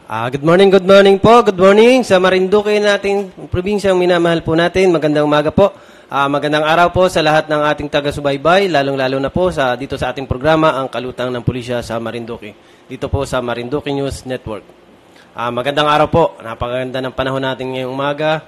Good morning po. Good morning sa Marinduque nating probinsyang minamahal po natin. Magandang umaga po. Magandang araw po sa lahat ng ating taga-subaybay, lalong-lalo na po dito sa ating programa, ang Kalutang ng Pulisya sa Marinduque. Dito po sa Marinduque News Network. Magandang araw po. Napakaganda ng panahon natin ngayong umaga.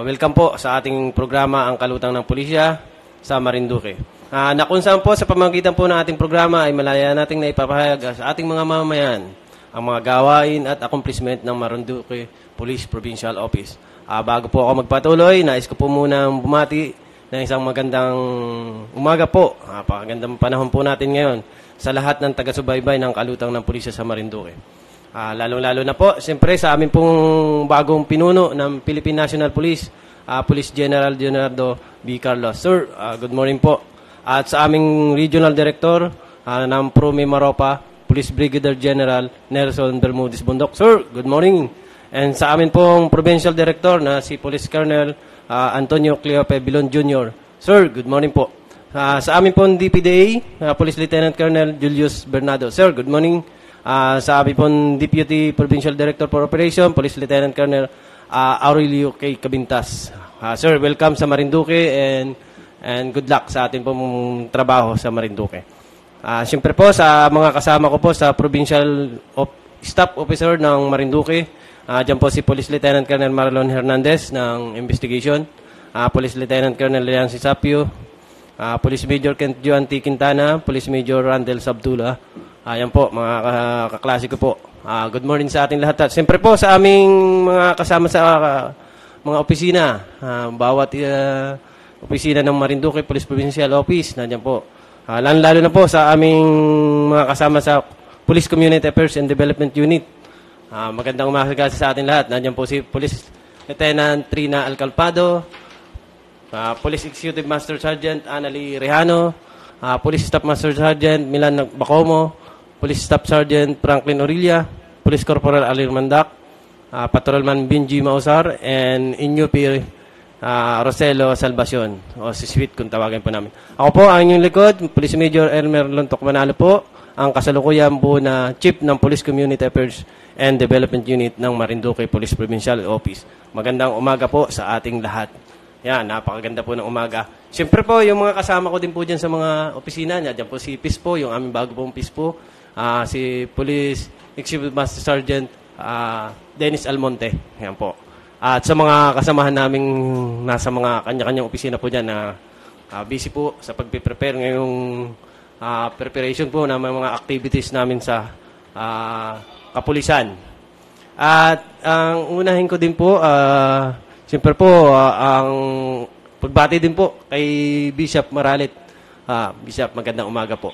Welcome po sa ating programa, ang Kalutang ng Pulisya sa Marinduque. Na kung saan po sa pamamagitan po ng ating programa ay malaya nating naipapahayag sa ating mga mamamayan ang mga gawain at accomplishment ng Marinduque Police Provincial Office. Bago po ako magpatuloy, nais ko po muna bumati ng isang magandang umaga po. Napakagandang panahon po natin ngayon sa lahat ng taga-subaybay ng Kalutang ng Pulisya sa Marinduque. Lalo-lalo na po, siyempre sa amin pong bagong pinuno ng Philippine National Police, Police General Leonardo B. Carlos. Sir, good morning po. At sa aming Regional Director ng PROME Maropa, Police Brigadier General Nelson Bermudez Bundok. Sir, good morning. And sa amin pong Provincial Director na si Police Colonel Antonio Cleope Bilon Jr. Sir, good morning po. Sa amin pong DPDA, Police Lieutenant Colonel Julius Bernardo. Sir, good morning. Sa amin pong Deputy Provincial Director for Operation, Police Lieutenant Colonel Aurelio K. Cabintas. Sir, welcome sa Marinduque and good luck sa ating pong trabaho sa Marinduque. Siyempre po sa mga kasama ko po sa Provincial Staff Officer ng Marinduque, dyan po si Police Lieutenant Colonel Marlon Hernandez ng Investigation, Police Lieutenant Colonel Leon Sisapio, Police Major Kent Juan T. Quintana, Police Major Randel Sabdula. Yan po, mga kaklase ko po. Good morning sa ating lahat. Siyempre po sa aming mga kasama sa mga opisina, bawat opisina ng Marinduque Police Provincial Office, nandiyan po. Lalo na po sa aming mga kasama sa Police Community Affairs and Development Unit. Magandang umaga sa atin lahat. Nandiyan po si Police Lieutenant Trina Alcalpado, Police Executive Master Sergeant Annalie Rejano, Police Staff Master Sergeant Milan Bacomo, Police Staff Sergeant Franklin Orilla, Police Corporal Alir Mandak, Patrolman Benji Mausar, and Inyupi Roselo Salvacion, o si Sweet kung tawagin po namin. Ako po ang inyong likod, Police Major Elmer Lontok Manalo po, ang kasalukuyan po na Chief ng Police Community Affairs and Development Unit ng Marinduque Police Provincial Office. Magandang umaga po sa ating lahat. Yan, napakaganda po ng umaga. Siyempre po, yung mga kasama ko din po dyan sa mga opisina niya, dyan po si PISPO, yung aming bago pong PISPO, si Police Executive Master Sergeant Dennis Almonte. Yan po. At sa mga kasamahan naming nasa mga kanya-kanyang opisina po dyan na busy po sa pagpiprepare ngayong preparation po ng mga activities namin sa kapulisan. At ang unahin ko din po, siyempre po, ang pagbati din po kay Bishop Maralit. Bishop, magandang umaga po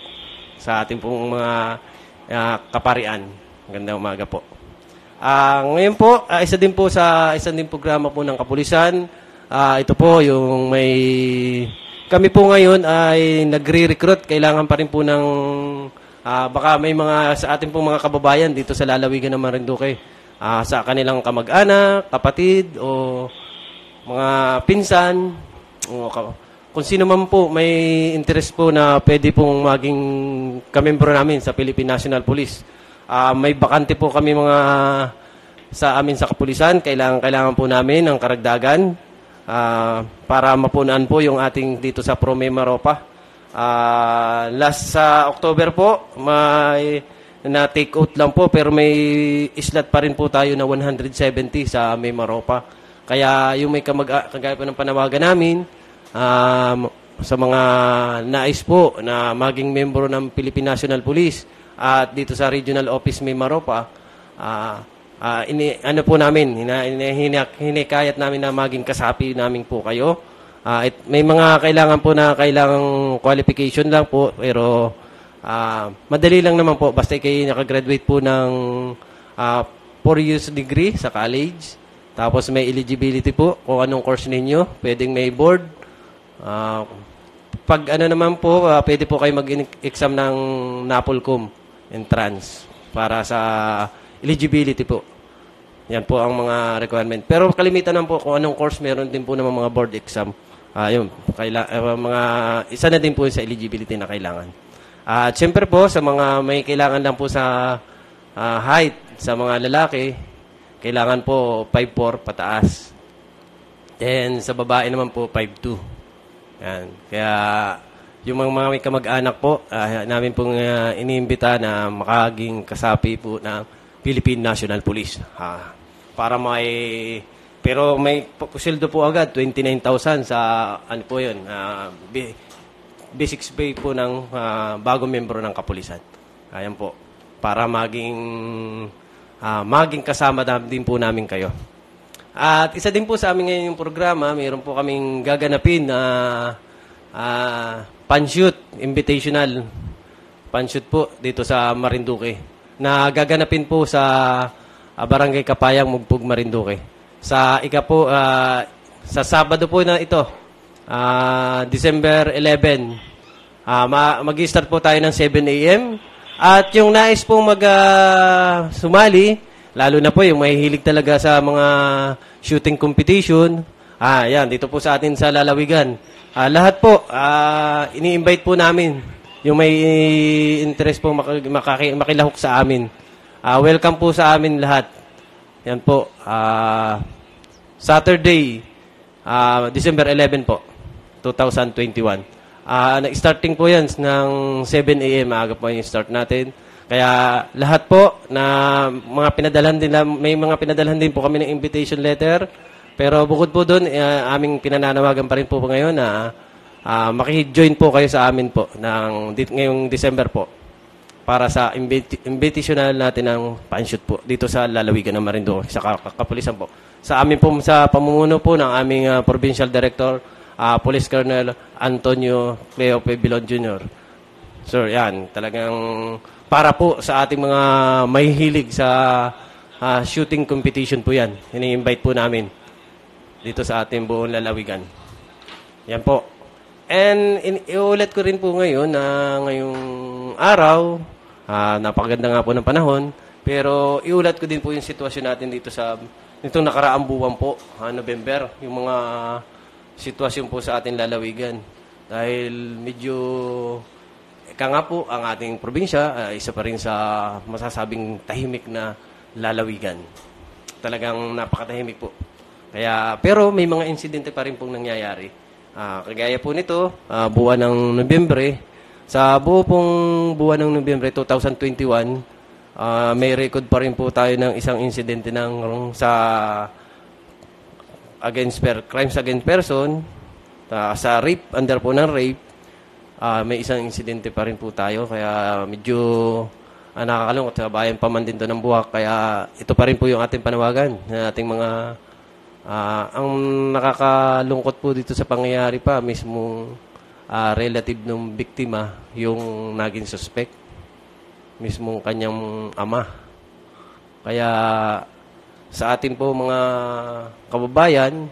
sa ating pong mga kaparian. Magandang umaga po. Ngayon po, isa din programa po ng kapulisan. Ito po yung kami po ngayon ay nagre-recruit. Kailangan pa rin po ng baka may mga sa ating pong mga kababayan dito sa lalawigan ng Marinduque. Sa kanilang kamag-anak, kapatid o mga pinsan o kung sino man po may interest po na pwede pong maging kamembro namin sa Philippine National Police. May bakante po kami sa amin sa kapulisan. Kailangan po namin ng karagdagan para mapunaan po yung ating dito sa PROME Maropa. Last sa October po, may na-take out lang po pero may slot pa rin po tayo na 170 sa May Maropa. Kaya yung may kagaya po ng panawagan namin, sa mga nais po na maging membro ng Philippine National Police at dito sa Regional Office May Maropa, hinikayat namin na maging kasapi namin po kayo. May mga kailangan po na kailangang qualification lang po, pero madali lang naman po basta kayo nakagraduate po ng 4 years degree sa college. Tapos may eligibility po kung anong course ninyo, pwedeng may board. Pag naman po, pwede po kayo mag-exam ng NAPOLCOM entrance para sa eligibility po. Yan po ang mga requirement. Pero kalimitan naman po kung anong course, meron din po naman mga board exam. Isa na din po sa eligibility na kailangan. At siyempre po, sa mga may kailangan lang po sa height sa mga lalaki, kailangan po 5'4" pataas. Then, sa babae naman po, 5'2". Yan. Kaya, yung mga may kamag-anak po, namin pong iniimbita na makaging kasapi po ng Philippine National Police. Para pero may sweldo po agad, 29,000 sa, ano po yun, basic pay po ng bagong membro ng kapulisan. Ayan po. Para maging kasama din po namin kayo. At isa din po sa amin ngayon yung programa, mayroon po kaming gaganapin na panshoot, invitational panshoot po dito sa Marinduque. Na gaganapin po sa Barangay Kapayang, Mugpug, Marinduque. Sa sa Sabado po na ito, December 11, mag-start po tayo ng 7 a.m. At yung nais pong sumali, lalo na po yung mahihilig talaga sa mga shooting competition, yan, dito po sa atin sa Lalawigan. Lahat po, ini-invite po namin yung may interest po makilahok sa amin. Welcome po sa amin lahat. Yan po, Saturday, December 11 po, 2021. Starting po yan ng 7 a.m. Aga po yung start natin. Kaya lahat po na mga pinadalhan din, may mga pinadalhan din po kami ng invitation letter. Pero bukod po doon, aming pinananawagan pa rin po ngayon na maki-join po kayo sa amin po ngayong December po para sa invitational natin ng panshoot po dito sa Lalawigan ng Marinduque sa Kapulisan po. Sa amin po sa pamumuno po ng aming Provincial Director, Police Colonel Antonio Cleope Bilon Jr. Sir, yan, talagang para po sa ating mga mahihilig sa shooting competition po yan. Ini-invite po namin dito sa ating buong lalawigan. Yan po. And iulit ko rin po ngayon na ngayong araw, napakaganda nga po ng panahon, pero iulat ko din po yung sitwasyon natin dito sa nitong nakaraang buwan po, November, yung mga sitwasyon po sa ating lalawigan. Dahil medyo nga po ang ating probinsya, isa pa rin sa masasabing tahimik na lalawigan. Talagang napakatahimik po. Pero may mga insidente pa rin pong nangyayari. Kagaya po nito, buwan ng Nobyembre, sa buo pong buwan ng Nobyembre 2021, may record pa rin po tayo ng isang insidente sa crimes against person, sa rape, under po ng rape, may isang insidente pa rin po tayo. Kaya medyo nakakalungkot sa bayan pa man din to ng Buwak. Kaya ito pa rin po yung ating panawagan na ating mga ang nakakalungkot po dito sa pangyayari pa mismong relative ng biktima yung naging suspect, mismong kanyang ama. Kaya sa atin po mga kababayan,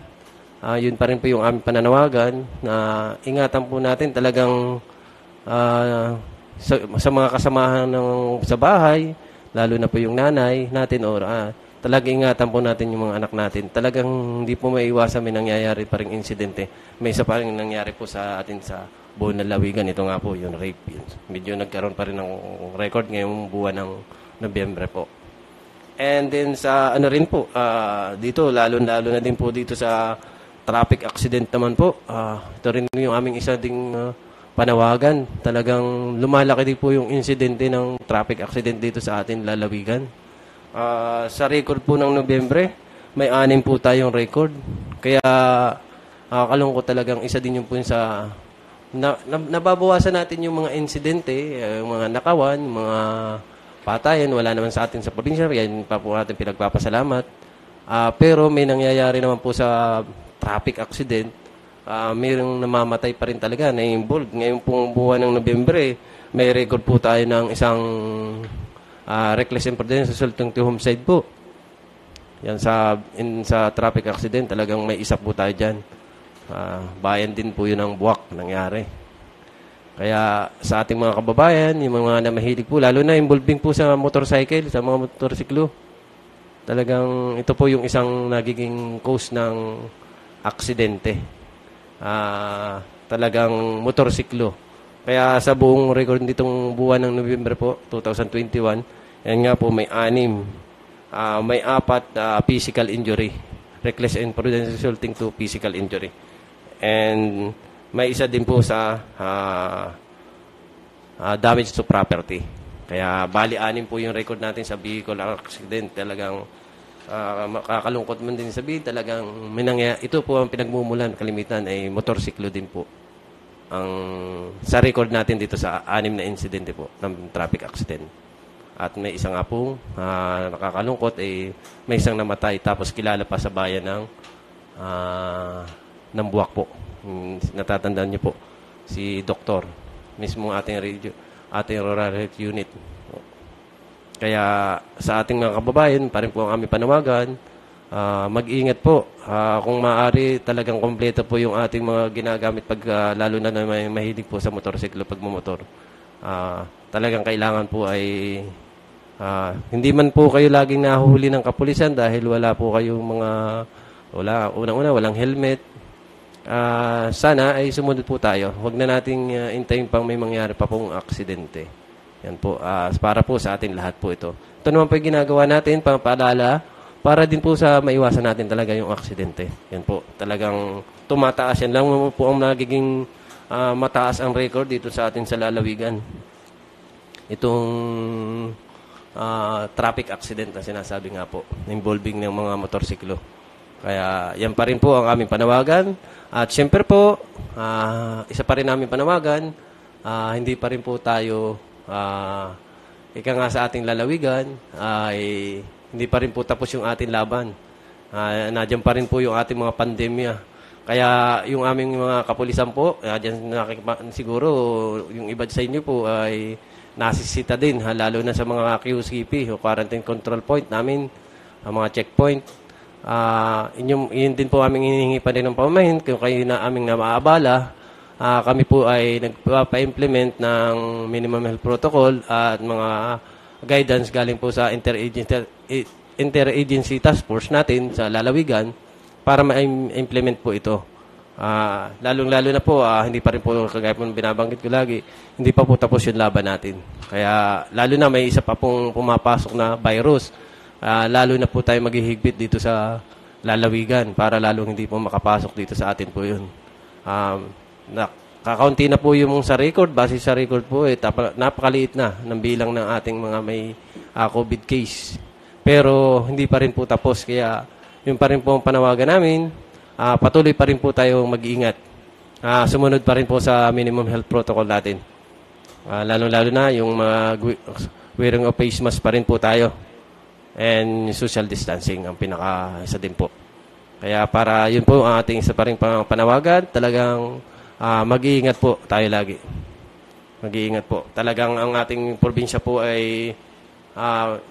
yun pa rin po yung aming pananawagan na ingatan po natin talagang sa mga kasamahan sa bahay, lalo na po yung nanay natin or talagang ingatan po natin yung mga anak natin. Talagang hindi po maiwasan may nangyayari pa rin insidente. May isa pa rin nangyari po sa atin sa buong lalawigan. Ito nga po yung rape. Medyo nagkaroon pa rin ng record ngayong buwan ng Nobyembre po. And then sa rin po, dito, lalo na din po dito sa traffic accident naman po. Ito rin yung aming isa ding panawagan. Talagang lumalaki din po yung insidente ng traffic accident dito sa atin lalawigan. Sa record po ng Nobyembre, may 6 po tayong record. Kaya kalungkot talagang isa din yung po sa nababawasan natin yung mga insidente, yung mga nakawan, yung mga patayan, wala naman sa atin sa probinsya. Yan pa po natin pinagpapasalamat. Pero may nangyayari naman po sa traffic accident. Mayroong namamatay pa rin talaga na involved. Ngayon pong buwan ng Nobyembre, may record po tayo ng isang reckless imprudence resulting to homicide po. Yan sa traffic accident, talagang may isa po tayo dyan. Bayan din po yun ng Buwak nangyari. Kaya sa ating mga kababayan, yung mga na mahilig po, lalo na involving po sa motorcycle, sa mga motorsiklo, talagang ito po yung isang nagiging cause ng aksidente. Talagang motorsiklo. Kaya sa buong record nitong buwan ng Nobyembre po, 2021, Yan nga po, may 6. May 4 physical injury. Reckless and imprudent resulting to physical injury. And may isa din po sa damage to property. Kaya bali 6 po yung record natin sa vehicular accident. Talagang makakalungkot man din sabihin, talagang ito po ang pinagmumulan, kalimitan ay motorsiklo din po. Sa record natin dito sa 6 na insidente po ng traffic accident. At may isa nga po, nakakalungkot, may isang namatay tapos kilala pa sa bayan ng Buwak po. Natatandaan niyo po, si Doktor, mismo ating rural health unit. Kaya sa ating mga kababayan, pa rin po ang aming panawagan, mag-ingat po. Kung maaari, talagang kompleto po yung ating mga ginagamit lalo na may mahilig po sa motorsiklo pagmumotor. Talagang kailangan po ay hindi man po kayo laging nahuhuli ng kapulisan dahil wala po kayong unang-una, walang helmet. Sana ay sumunod po tayo. Huwag na nating intayin pang may mangyari pa pong aksidente. Yan po, para po sa atin lahat po ito. Ito naman po yung ginagawa natin, pangpaalala, para din po sa maiwasan natin talaga yung aksidente. Yan po, talagang tumataas. Yan lang po ang nagiging mataas ang record dito sa atin sa lalawigan. Itong traffic accident na sinasabi nga po, involving ng mga motorsiklo. Kaya yan pa rin po ang aming panawagan. At syempre po, isa pa rin namin panawagan, hindi pa rin po tayo, ika nga sa ating lalawigan, hindi pa rin po tapos yung ating laban. Nandiyan pa rin po yung ating mga pandemya. Kaya yung aming mga kapulisan po, siguro yung iba sa inyo po ay nasisita din, lalo na sa mga QCP o quarantine control point namin, ang mga checkpoint. Yun din po aming hinihingi pa rin ng pamamahin. Kung kayo na aming namaabala, kami po ay nagpa-implement ng minimum health protocol at mga guidance galing po sa interagency task force natin sa lalawigan para ma-implement po ito. Lalong-lalo na po, hindi pa rin po, kagaya po binabanggit ko lagi, hindi pa po tapos yung laban natin. Kaya lalo na may isa pa pong pumapasok na virus. Lalo na po tayo maghihigpit dito sa lalawigan para lalong hindi po makapasok dito sa atin po yun. Kakaunti na po yung sa record. Base sa record po, napakaliit na ng bilang ng ating mga may COVID case. Pero hindi pa rin po tapos. Kaya yun pa rin po ang panawagan namin. Patuloy pa rin po tayo mag-iingat. Sumunod pa rin po sa minimum health protocol natin. Lalo-lalo na yung wearing of face mask pa rin po tayo. And social distancing ang pinaka-isa din po. Kaya para yun po ang ating isa pa rin panawagan, talagang mag-iingat po tayo lagi. Mag-iingat po. Talagang ang ating probinsya po ay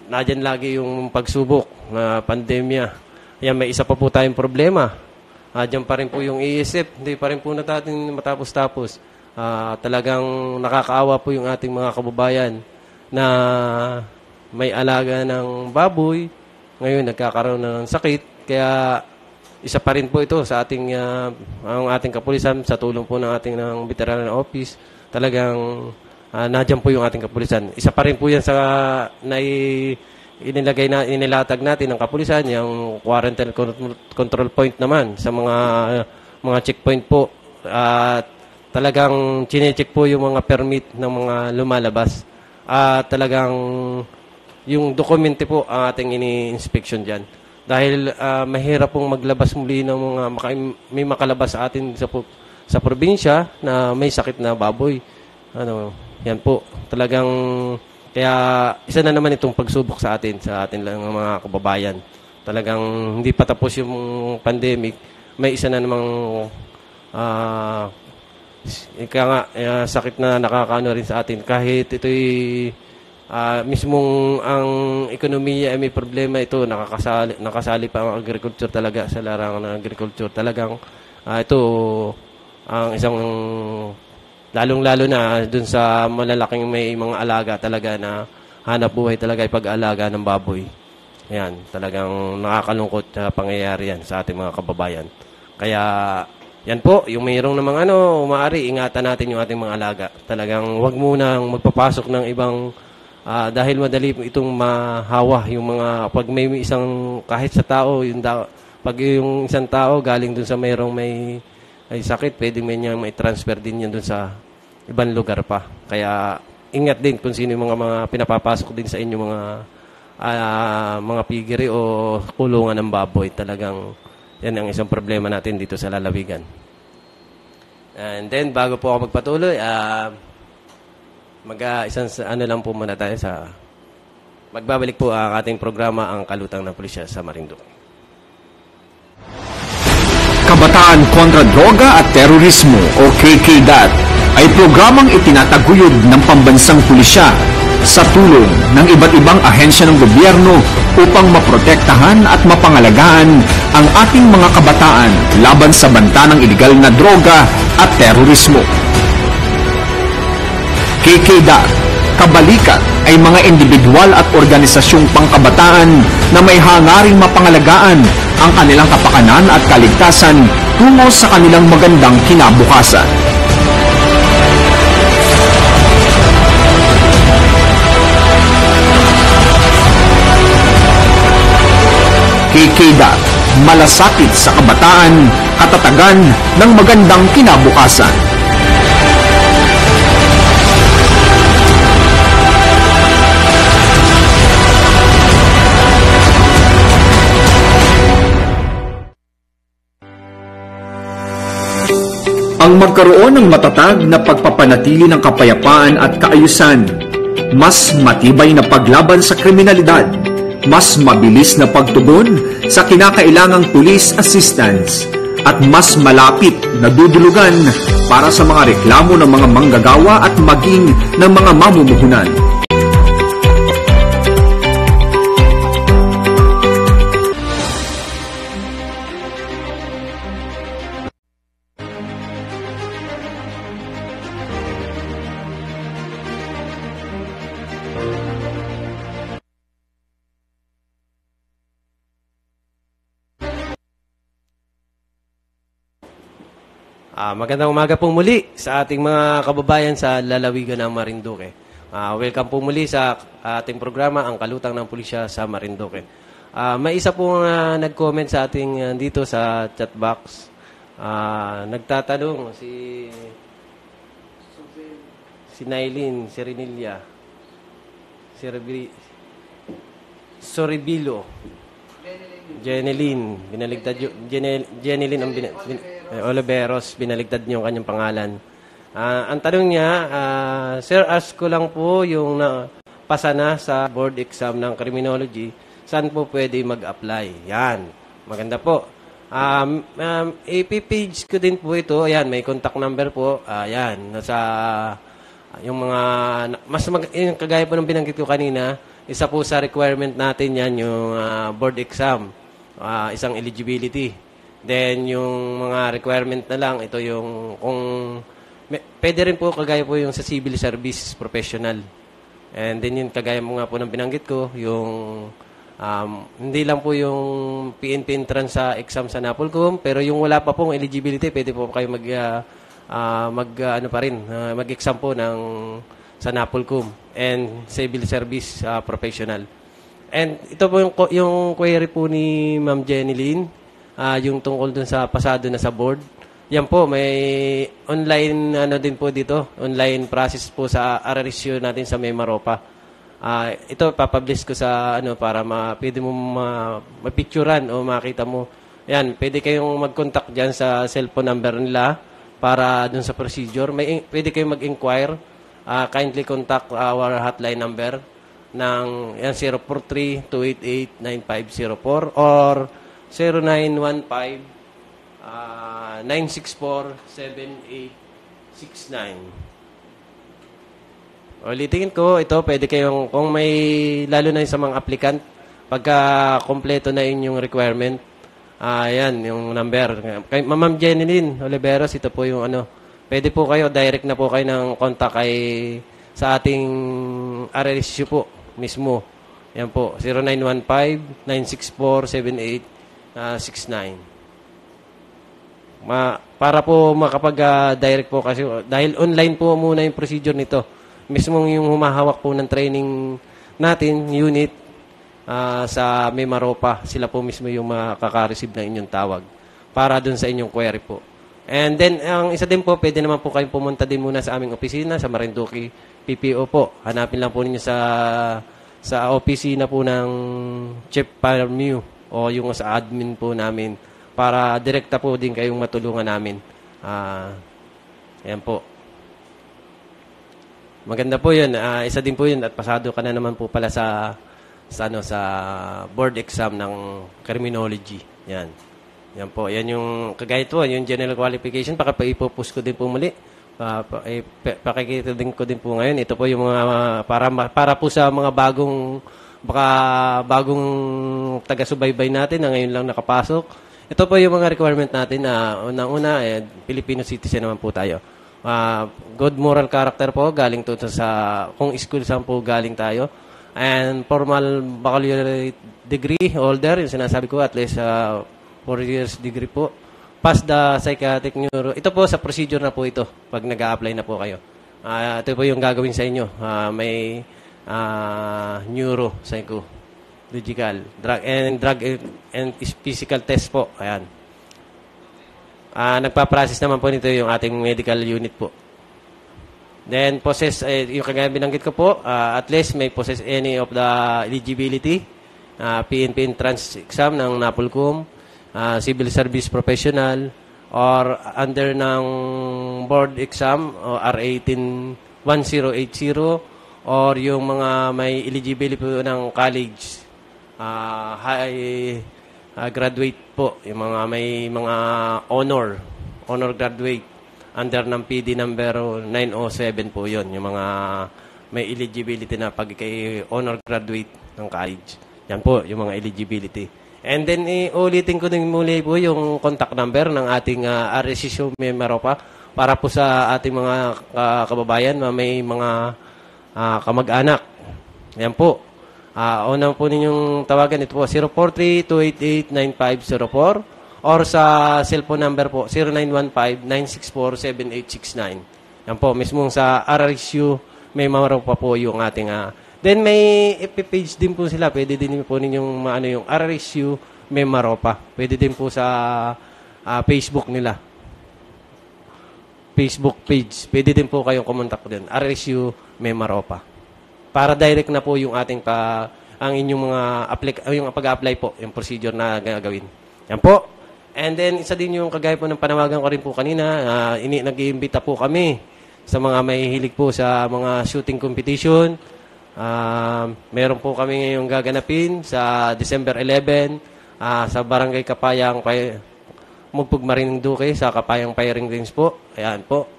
nadyan lagi yung pagsubok na pandemya. Yan, may isa pa po tayong problema. Diyan pa rin po yung iisip. Hindi pa rin po natin matapos-tapos. Talagang nakakaawa po yung ating mga kababayan na may alaga ng baboy. Ngayon, nagkakaroon ng sakit. Kaya, isa pa rin po ito sa ating, ang ating kapulisan, sa tulong po ng ating ng veteran office. Talagang, nadyan po yung ating kapulisan. Isa pa rin po yan sa inilatag natin ng kapulisan, yung quarantine control point naman sa mga checkpoint po. Talagang chinecheck po yung mga permit ng mga lumalabas. Talagang yung dokumente po ang ating ini-inspection dyan. Dahil mahirap pong maglabas muli ng mga may makalabas sa atin sa probinsya na may sakit na baboy. Yan po. Talagang kaya isa na naman itong pagsubok sa atin lang mga kababayan. Talagang hindi pa tapos yung pandemic, may isa na namang sakit na nakakaano rin sa atin. Kahit ito'y mismong ang ekonomiya ay may problema, ito nakasali pa ang agriculture talaga sa larangan ng agriculture. Talagang ito ang isang lalong-lalo na dun sa malalaking may mga alaga talaga na hanap buhay talaga ay pag-alaga ng baboy. Ayan, talagang nakakalungkot na pangyayari yan sa ating mga kababayan. Kaya, yan po, yung mayroong namang maaari, ingatan natin yung ating mga alaga. Talagang huwag munang magpapasok ng ibang dahil madali po itong mahawa yung mga pag may isang kahit sa tao pag yung isang tao galing dun sa mayroong may sakit, pwedeng may transfer din yan dun sa ibang lugar pa. Kaya ingat din kung sino yung mga pinapapasok din sa inyo mga piggery o kulungan ng baboy. Talagang yan ang isang problema natin dito sa lalawigan. And then bago po ako magpatuloy, lang po muna tayo magbabalik po ang ating programa, ang Kalutang ng Pulisya sa Marinduque. Kabataan kontra Droga at Terorismo o KKDAT ay programang itinataguyod ng pambansang pulisya sa tulong ng iba't ibang ahensya ng gobyerno upang maprotektahan at mapangalagaan ang ating mga kabataan laban sa banta ng iligal na droga at terorismo. KKDAT, kabalikat ay mga individual at organisasyong pangkabataan na may hangaring mapangalagaan ang kanilang kapakanan at kaligtasan tungo sa kanilang magandang kinabukasan. KKDAT, malasakit sa kabataan, katatagan ng magandang kinabukasan. Ang magkaroon ng matatag na pagpapanatili ng kapayapaan at kaayusan, mas matibay na paglaban sa kriminalidad, mas mabilis na pagtugon sa kinakailangang police assistance, at mas malapit na dudulugan para sa mga reklamo ng mga manggagawa at maging ng mga mamumuhunan. Magandang umaga po muli sa ating mga kababayan sa lalawigan ng Marinduque. Welcome po muli sa ating programa, ang Kalutang ng Pulisya sa Marinduque. May isa po nag-comment sa ating dito sa chat box. Nagtatanong si Nailin, si Renilia, si Soribilo, Jeneline, Jeneline ang Oliveros, binaligtad niyo ang kanyang pangalan. Ang tanong niya, Sir, ask ko lang po yung pasa na sa board exam ng criminology, saan po pwede mag-apply? Yan, maganda po. AP-page ko din po ito. Ayan, may contact number po. Ayan, nasa yung mga, yung kagaya po ng binanggit ko kanina, isa po sa requirement natin yan, yung board exam, isang eligibility. Then, yung mga requirement na lang, ito yung, pwede rin po, kagaya po yung sa civil service professional. And then, yun, kagaya mo nga po ng binanggit ko, yung, hindi lang po yung PNP entrance sa exam sa NAPOLCOM, pero yung wala pa pong eligibility, pwede po kayo mag-exam po sa NAPOLCOM and civil service professional. And ito po yung query po ni Ma'am Jeneline, yung tungkol dun sa pasado na sa board. Yan po, may online din po dito, online process po sa RRSU natin sa Memaropa. Ito papublish ko sa para pwede mo mapicturean o makita mo. Yan, pwede kayong mag-contact diyan sa cellphone number nila para dun sa procedure. Pwede kayong mag-inquire. Kindly contact our hotline number ng 043-288-9504 or 0915-964-7869. Ulitin ko, ito pwede kayong, kung may, lalo na sa mga applicant, pagka kompleto na inyong requirement, yan, yung number. Kay Ma'am Jeneline Oliveros, ito po yung pwede po kayo, direct na po kayo ng contact sa ating RRSU po mismo. Yan po, 0915-964-7869. Para po makapag-direct po kasi, dahil online po muna yung procedure nito. mismong yung humahawak po ng training natin, unit, sa Mimaropa. Sila po mismo yung makaka-receive ng inyong tawag para dun sa inyong query po. And then, ang isa din po, pwede naman po kayong pumunta din muna sa aming opisina, sa Marinduque PPO po. Hanapin lang po ninyo sa opisina po ng Chief Parmew o yung sa admin po namin para direkta po din kayong matulungan namin. Ayan po. Maganda po yun. Isa din po yun at pasado ka na naman po pala sa board exam ng criminology. Yan. Yan po. Yan yung kagaya po, yung general qualification. Ipopost ko din po muli. Pakikita din ko din po ngayon. Ito po yung mga para po sa mga bagong taga-subaybay natin na ngayon lang nakapasok. Ito po yung mga requirement natin na unang-una, Filipino citizen naman po tayo. Good moral character po, galing to sa kung school saan po galing tayo. And formal baccalaureate degree holder, yung sinasabi ko at least 4 years degree po. Pass the psychiatric neuro. Ito po sa procedure na po ito pag nag-a-apply na po kayo. Ito po yung gagawin sa inyo. May neuro, psychological, drug and physical test po. Ayan. Nagpa-process naman po nito yung ating medical unit po. Then possess, yung kagaya binanggit ko po, at least may possess any of the eligibility, PNP entrance exam ng NAPOLCOM, civil service professional, or under ng board exam o R18-1080, or yung mga may eligibility po ng college, high graduate po, yung mga may mga honor graduate, under ng PD number 907 po yun, yung mga may eligibility na pag kay honor graduate ng college. Yan po, yung mga eligibility. And then, ulitin ko din muli po yung contact number ng ating RSCU Mimaropa para po sa ating mga kababayan na may mga kamag-anak. Yan po. Unang po ninyong tawagan, ito po, 043-288-9504 or sa cellphone number po, 0915-964-7869. Yan po, mismong sa RSCU Mimaropa po yung ating then may FB page din po sila. Pwede din po ninyong yung RSU Mimaropa. Pwede din po sa Facebook nila. Facebook page. Pwede din po kayong kumontak din. RSU Mimaropa. Para direct na po yung ating ang inyong mga yung pag-apply po, yung procedure na gagawin. Yan po. And then isa din yung kagaya po ng panawagan ko rin po kanina, nag-iimbita po kami sa mga may hilig po sa mga shooting competition. Meron po kami ngayong gaganapin sa December 11 sa Barangay Kapayang Mugpug Marinduque sa Kapayang Firing Range po. Ayan po.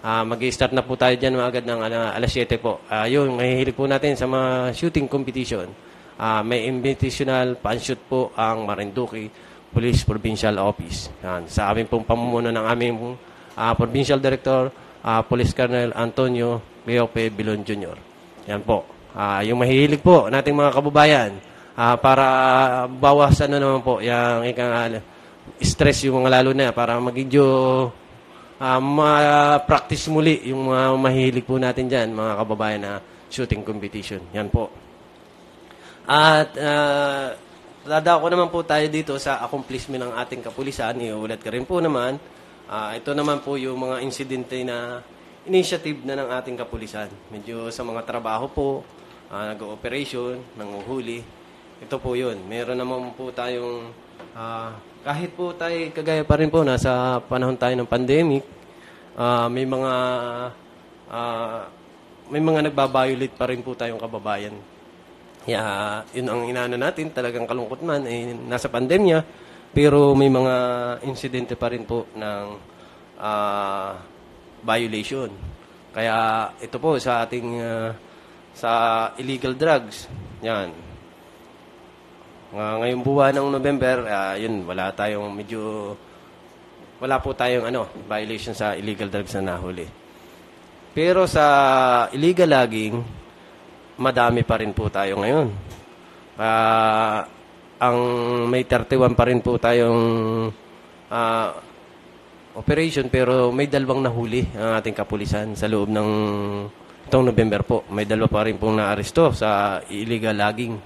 Mag-i-start na po tayo dyan agad ng alas 7 po. Yung mahihilig po natin sa mga shooting competition. May invitational pan-shoot po ang Marinduque Police Provincial Office. Ayan. Sa aming pong pamumuno ng aming Provincial Director, Police Colonel Antonio Leope Bilon Jr. Yan po. Yung mahihilig po nating mga kababayan para bawasan naman po yung stress yung mga lalo na para magigyo ma-practice muli yung mga mahihilig po natin dyan, mga kababayan na shooting competition. Yan po. At dadako naman po tayo dito sa accomplishment ng ating kapulisan. Iulat ka rin po naman. Ito naman po yung mga insidente na initiative na ng ating kapulisan. Medyo sa mga trabaho po, nag-operation, nanguhuli. Ito po yun. Meron naman po tayong, kahit po tayo, kagaya pa rin po, nasa panahon tayo ng pandemic, may mga nagbabiolate pa rin po tayong kababayan. Yun ang inaano natin, talagang kalungkot man, nasa pandemya, pero may mga insidente pa rin po ng violation. Kaya ito po sa ating sa illegal drugs. Yan. Ngayong buwan ng November, yun wala po tayong violation sa illegal drugs na nahuli. Pero sa illegal logging, madami pa rin po tayo ngayon. Ang may 31 pa rin po tayong operation pero may 2 nahuli ang ating kapulisan sa loob ng itong November po. May 2 pa rin pong naaresto sa illegal logging.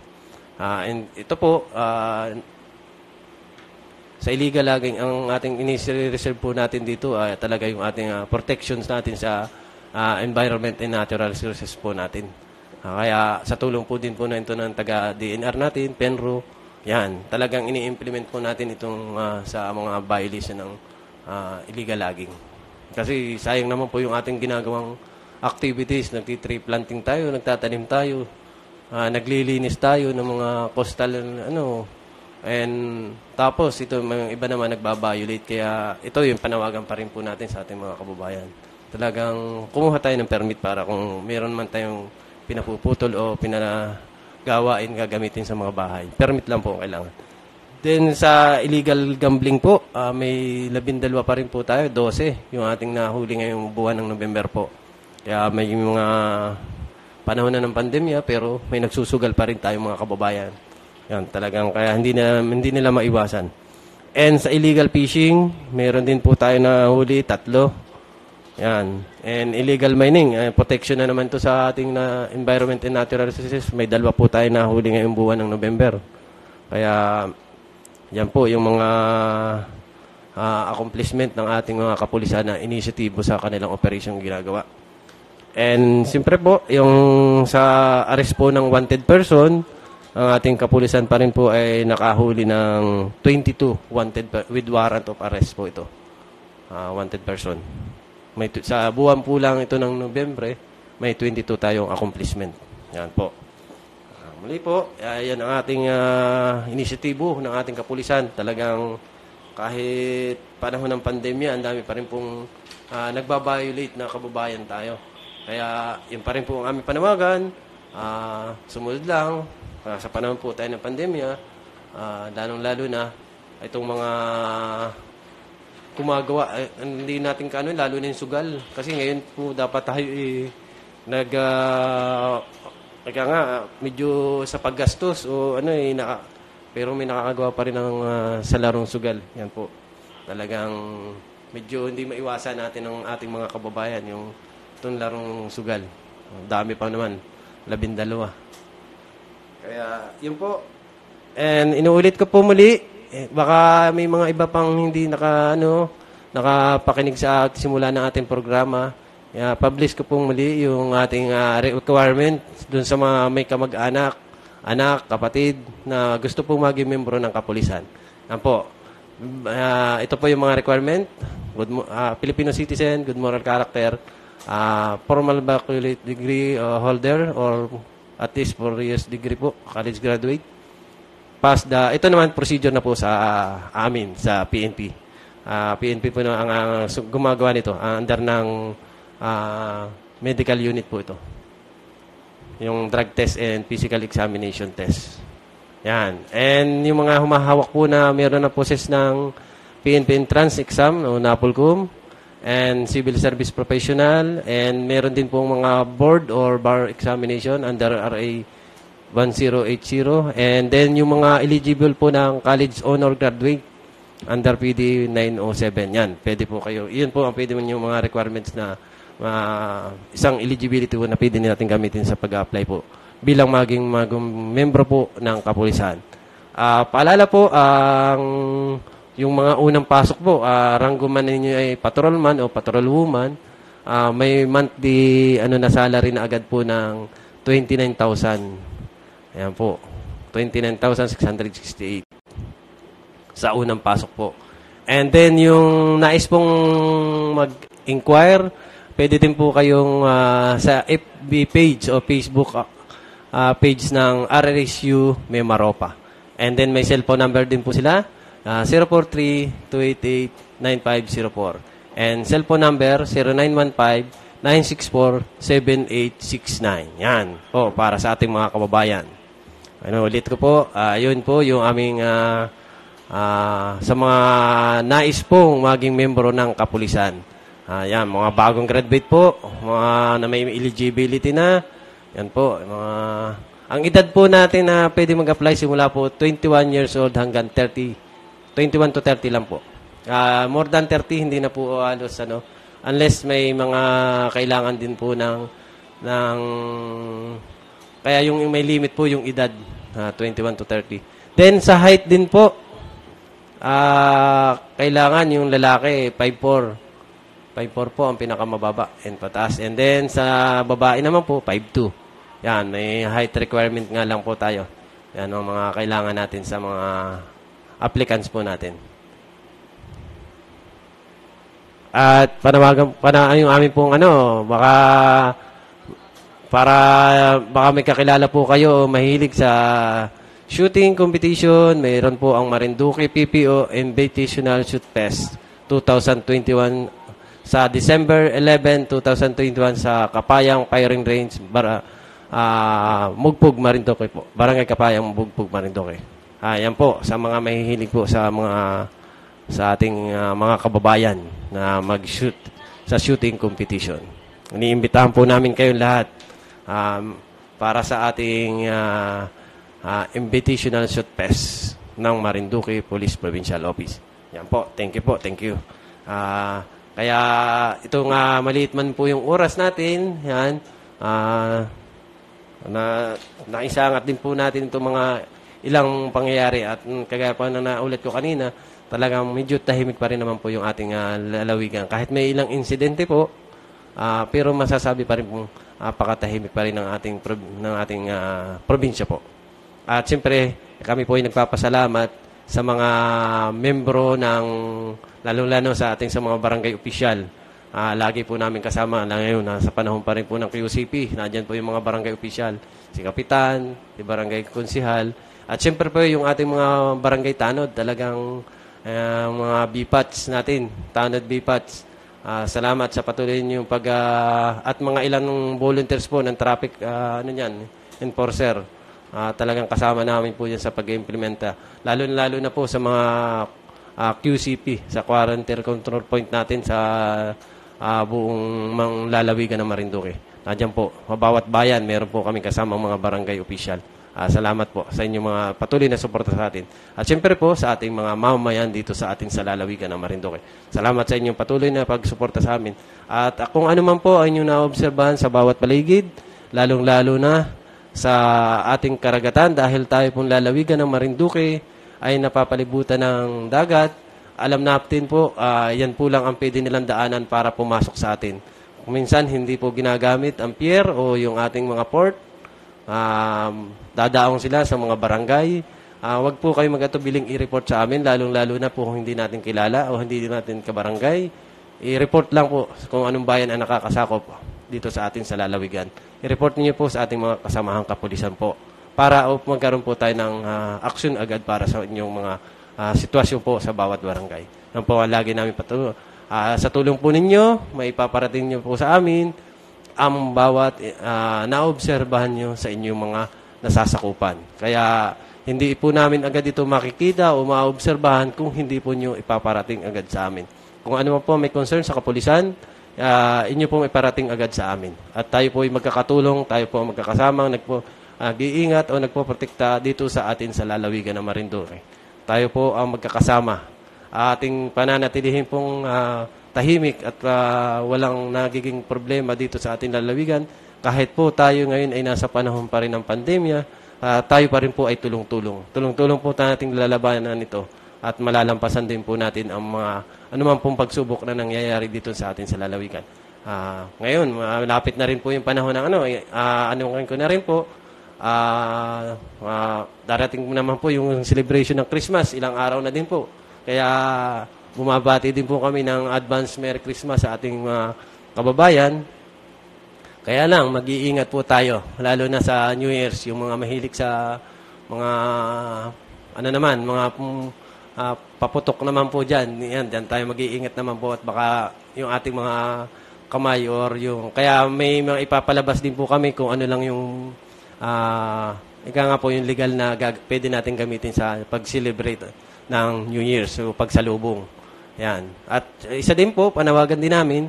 And ito po, sa illegal logging, ang ating ini-reserve po natin dito ay talaga yung ating protections natin sa environment and natural resources po natin. Kaya sa tulong po din po na ito ng taga-DNR natin, Penro, yan, talagang ini-implement po natin itong sa mga violation ng illegal logging. Kasi sayang naman po yung ating ginagawang activities, nagti-tree planting tayo, nagtatanim tayo, naglilinis tayo ng mga coastal, and tapos ito, mga iba naman nagbabiolate. Kaya ito yung panawagan pa rin po natin sa ating mga kababayan. Talagang kumuha tayo ng permit para kung meron man tayong pinapuputol o pinagawain gagamitin sa mga bahay. Permit lang po kailangan. Then sa illegal gambling po, may 12 pa rin po tayo, 12 yung ating nahuli ngayong buwan ng November po. Kaya may mga panahon na ng pandemya pero may nagsusugal pa rin tayo mga kababayan. Yan, talagang kaya hindi nila maiwasan. And sa illegal fishing, meron din po tayo na huli, 3. Yan. And illegal mining, protection na naman to sa ating environment and natural resources. May 2 po tayo na huli ngayong buwan ng November. Kaya yan po yung mga accomplishment ng ating mga kapulisan na initiative sa kanilang operation ginagawa. And siyempre po, yung sa arrest po ng wanted person, ang ating kapulisan pa rin po ay nakahuli ng 22 wanted with warrant of arrest po ito. Wanted person. Sa buwan po lang ito ng Nobyembre, may 22 tayong accomplishment. Yan po. Muli po, yan ang ating inisyatibo ng ating kapulisan. Talagang kahit panahon ng pandemya, ang dami pa rin pong nagbabiolate na kababayan tayo. Kaya yun pa rin po ang aming panawagan. Sumunod lang. Sa panahon po tayo ng pandemya, lalong-lalo na itong mga gumagawa, hindi natin lalo na yung sugal. Kasi ngayon po dapat tayo medyo sa paggastos o pero may nakakagawa pa rin ng sa larong sugal. Yan po. Talagang medyo hindi maiwasan natin ng ating mga kababayan yung itong larong sugal. Dami pa naman. 12. Kaya, yun po. And inuulit ko po muli, baka may mga iba pang hindi nakapakinig sa simula ng ating programa. Publish ko po muli yung ating requirement dun sa mga may kamag-anak, anak, kapatid na gusto pong maging membro ng kapulisan. Yan po. Ito po yung mga requirement. Filipino citizen, good moral character, formal baccalaureate degree holder or at least 4 years degree po, college graduate. Ito naman procedure na po sa amin, sa PNP. PNP po na ang gumagawa nito, under ng medical unit po ito. Yung drug test and physical examination test. Yan. And yung mga humahawak po na meron na process ng PNP entrance exam o NAPOLCOM and civil service professional, and meron din pong mga board or bar examination under RA 1080, and then yung mga eligible po ng college honor graduate under PD 907. Yan, pwede po kayo. Iyon po ang pwede mo yung mga requirements na isang eligibility po na pwede natin gamitin sa pag-apply po bilang maging membro po ng kapulisan. Paalala po, yung mga unang pasok po, ranggo man ninyo ay patrolman o patrolwoman, may monthly na salary na agad po ng 29,000. Ayan po, 29,668 sa unang pasok po. And then yung nais pong mag-inquire, pwede din po kayong sa FB page o Facebook page ng RRSU Memaropa. And then may cellphone number din po sila, 043-288-9504. And cellphone number, 0915-964-7869. Yan po, para sa ating mga kababayan. Ulit ko po, yun po yung aming sa mga nais pong maging membro ng kapulisan. Yan, mga bagong graduate po, mga na may eligibility na. Yan po, ang edad po natin na pwede mag-apply simula po 21 years old hanggang 30. 21 to 30 lang po. More than 30, hindi na po halos unless may mga kailangan din po ng ng kaya yung may limit po yung edad 21 to 30. Then sa height din po kailangan yung lalaki 5'4". 5'4 po ang pinakamababa and pataas. And then sa babae naman po 5'2". Yan, may height requirement nga lang po tayo. Yan ang mga kailangan natin sa mga applicants po natin. At yung amin pong baka may kakilala po kayo mahilig sa shooting competition. Mayroon po ang Marinduque PPO Invitational Shoot Fest 2021 sa December 11, 2021 sa Kapayang Firing Range, Mugpug, Marinduque po. Barangay Kapayang, Mugpug, Marinduque. Yan po, sa mga mahihilig po sa ating mga kababayan na mag-shoot sa shooting competition. Iniimbitahan po namin kayong lahat para sa ating Invitational Shoot Fest ng Marinduque Police Provincial Office. Yan po, thank you po, thank you. Kaya itong maliit man po yung oras natin, yan, naisangat din po natin itong mga ilang pangyayari at kagaya pa na naulit ko kanina, talagang medyo tahimik pa rin naman po yung ating lalawigan. Kahit may ilang insidente po, pero masasabi pa rin po pakatahimik pa rin ng ating probinsya po. At siyempre, kami po ay nagpapasalamat sa mga membro ng lalo-lalo sa ating sa mga barangay opisyal. Lagi po namin kasama ngayon sa panahon pa rin po ng QCP. Nandiyan po yung mga barangay opisyal, si Kapitan, si Barangay Konsihal, at siyempre po yung ating mga barangay tanod, talagang mga BPATs natin, tanod BPATs. Salamat sa patuloy niyong at mga ilang volunteers po ng traffic enforcer. Talagang kasama namin po yan sa pag-implementa. Lalo na po sa mga QCP, sa quarantine control point natin sa buong lalawigan ng Marinduque. Nandiyan po, bawat bayan, meron po kami kasama mga barangay official. Salamat po sa inyong mga patuloy na suporta sa atin. At siyempre po sa ating mga mamamayan dito sa ating sa lalawigan ng Marinduque. Salamat sa inyong patuloy na pagsuporta sa amin. At kung ano man po ang inyong naobserbahan sa bawat paligid, lalong-lalo na sa ating karagatan, dahil tayo pong lalawigan ng Marinduque ay napapalibutan ng dagat, alam natin po, yan po lang ang pwede nilang daanan para pumasok sa atin. Minsan, hindi po ginagamit ang pier o yung ating mga port. Dadaong sila sa mga barangay. Wag po kayo mag-atubiling i-report sa amin, lalong-lalo na po kung hindi natin kilala o hindi natin kabarangay. I-report lang po kung anong bayan ang nakakasakop dito sa atin sa lalawigan. I-report niyo po sa ating mga kasamahang kapulisan po para magkaroon po tayo ng action agad para sa inyong mga sitwasyon po sa bawat barangay. Yan po ang lagi namin patuloy. Sa tulong po ninyo, may paparating niyo po sa amin ang bawat naobserbahan nyo sa inyong mga nasasakupan. Kaya hindi po namin agad ito makikita o maobserbahan kung hindi po nyo ipaparating agad sa amin. Kung ano po may concern sa kapulisan, inyo pong iparating agad sa amin. At tayo po ay magkakatulong, tayo po magkakasamang nag-iingat o nagpoprotekta dito sa atin sa lalawigan ng Marinduque. Tayo po ang magkakasama. Ating pananatilihin pong tahimik at walang nagiging problema dito sa ating lalawigan. Kahit po tayo ngayon ay nasa panahon pa rin ng pandemya, tayo pa rin po ay tulong-tulong. Tulong-tulong po nating lalabanan ito at malalampasan din po natin ang mga anumang pong pagsubok na nangyayari dito sa atin sa lalawigan. Ngayon, malapit na rin po yung panahon ng ko na rin po, darating naman po yung celebration ng Christmas, ilang araw na din po. Kaya bumabati din po kami ng advance Merry Christmas sa ating kababayan. Kaya lang, mag-iingat po tayo, lalo na sa New Year's, yung mga mahilig sa mga, paputok naman po dyan. Yan tayo mag-iingat naman po at baka yung ating mga kamay or yung, kaya may mga ipapalabas din po kami kung ano lang yung, ika nga po yung legal na pwede natin gamitin sa pag-celebrate ng New Year's, so pagsalubong. Yan. At isa din po, panawagan din namin,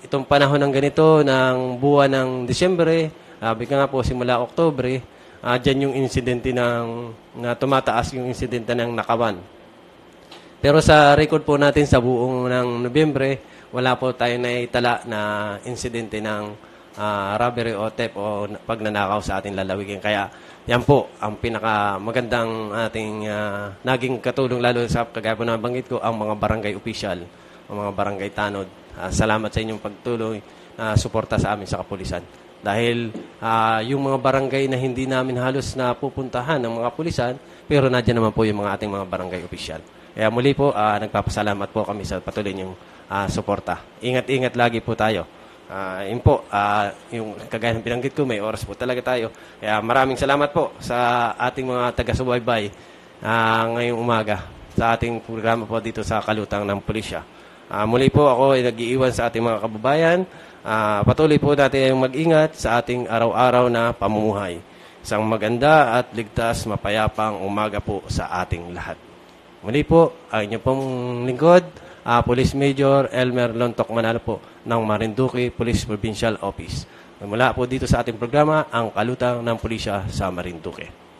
itong panahon ng ganito, ng buwan ng Disyembre, sabi ka nga po, simula Oktobre, dyan yung insidente na tumataas yung insidente ng nakawan. Pero sa record po natin sa buong ng Nobyembre, wala po tayo naitala na insidente ng robbery o theft o pagnanakaw sa ating lalawigin. Kaya yan po ang pinakamagandang ating naging katulong, lalo sa kagaya po na banggit ko, ang mga barangay official, ang mga barangay tanod. Salamat sa inyong pagtuloy, suporta sa amin sa kapulisan. Dahil yung mga barangay na hindi namin halos na pupuntahan ng mga pulisan, pero nadyan naman po yung mga ating mga barangay official. Kaya muli po, nagpapasalamat po kami sa patuloy niyong suporta. Ingat-ingat lagi po tayo. Yun po, yung kagaya ng binanggit ko, may oras po talaga tayo. Kaya maraming salamat po sa ating mga taga-subaybay ngayong umaga sa ating programa po dito sa Kalutang ng Pulisya. Muli po ako ay nag-iiwan sa ating mga kababayan. Patuloy po natin mag-ingat sa ating araw-araw na pamumuhay. Isang maganda at ligtas, mapayapang umaga po sa ating lahat. Muli po, ang inyong pong lingkod, Police Major Elmer Lontok Manalo po ng Marinduque Police Provincial Office. Mula po dito sa ating programa, ang Kalutang ng Pulisya sa Marinduque.